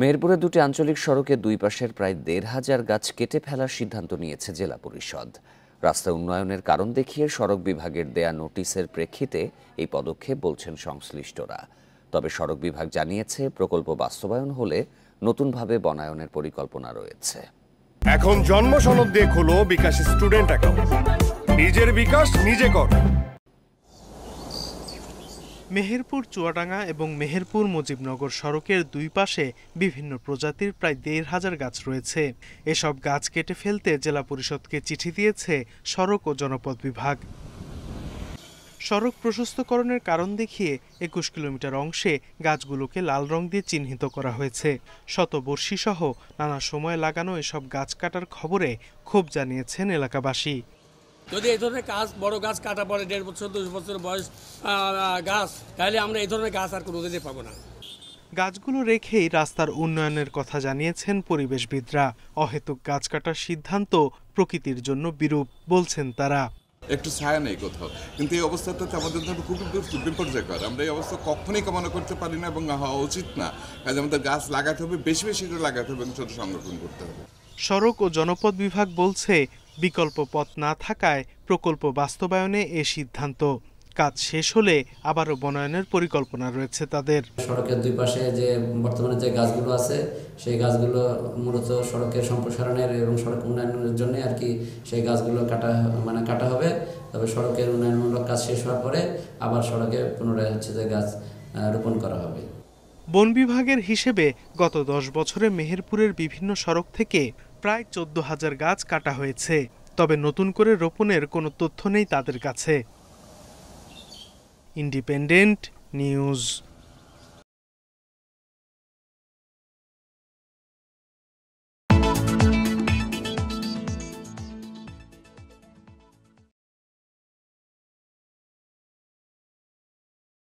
মেহেরপুরে দুটি আঞ্চলিক সড়কের দুই পাশের প্রায় ১,৫০০ গাছ কেটে ফেলার সিদ্ধান্ত নিয়েছে জেলা পরিষদ। রাস্তা উন্নয়নের কারণ দেখিয়ে সড়ক বিভাগের দেয়া নোটিশের প্রেক্ষিতে এই পদক্ষেপ বলছেন সংশ্লিষ্টরা। তবে সড়ক বিভাগ জানিয়েছে, প্রকল্প বাস্তবায়ন হলে নতুনভাবে বনায়নের পরিকল্পনা রয়েছে। এখন জন্ম সনদ দিয়ে খোলো বিকাশ স্টুডেন্ট অ্যাকাউন্ট। নিজের বিকাশ নিজে কর। মেহেরপুর চুয়াডাঙ্গা এবং মেহেরপুর মুজিবনগর সড়কের দুই পাশে বিভিন্ন প্রজাতির প্রায় ১,৫০০ গাছ রয়েছে। এসব গাছ কেটে ফেলতে জেলা পরিষদকে চিঠি দিয়েছে সড়ক ও জনপথ বিভাগ। সড়ক প্রশস্তকরণের কারণ দেখিয়ে ২১ কিলোমিটার অংশে গাছগুলোকে লাল রং দিয়ে চিহ্নিত করা হয়েছে। শতবর্ষী সহ নানা সময় লাগানো এসব গাছ কাটার খবরে ক্ষোভ জানিয়েছেন এলাকাবাসী। যদি এই ধরনের গাছ, বড় গাছ কাটা পড়ে ১.৫ বছর ২ বছর বয়স গাছ, তাহলে আমরা এই ধরনের গাছ আর কোনোদিনই পাবো না। গাছগুলো রেখেই রাস্তার উন্নয়নের কথা জানিয়েছেন পরিবেশবিদরা। অহেতুক গাছ কাটার সিদ্ধান্ত প্রকৃতির জন্য বিরূপ বলছেন তারা। একটু ছায়া নেই কোথাও, কিন্তু এই অবস্থাটা আমাদের জন্য খুব বিপর্যয়কর। আমরা এই অবস্থা কখনোই কামনা করতে পারি না এবং হওয়া উচিত না। কাজে আমাদের গাছ লাগাতে হবে, বেশি বেশি করে লাগাতে হবে এবং ছোট সংরক্ষণ করতে হবে। সড়ক ও জনপথ বিভাগ বলছে, বিকল্প পথ না থাকায় প্রকল্প বাস্তবায়নে এ সিদ্ধান্ত। কাজ শেষ হলে আবারও বনায়নের পরিকল্পনা রয়েছে তাদের। সড়কের দুই পাশে যে বর্তমানে যে গাছগুলো আছে, সেই গাছগুলো মূলত সড়কের সম্প্রসারণের এবং সড়ক উন্নয়নের জন্য আর কি সেই গাছগুলো কাটা হবে। তবে সড়কের উন্নয়নমূলক কাজ শেষ হওয়ার পরে আবার সড়কে পুনরায় যে গাছ রোপণ করা হবে। বন বিভাগের হিসেবে গত ১০ বছরে মেহেরপুরের বিভিন্ন সড়ক থেকে প্রায় ১৪,০০০ গাছ কাটা হয়েছে। তবে নতুন করে রোপণের কোনো তথ্য নেই তাদের কাছে। Independent news.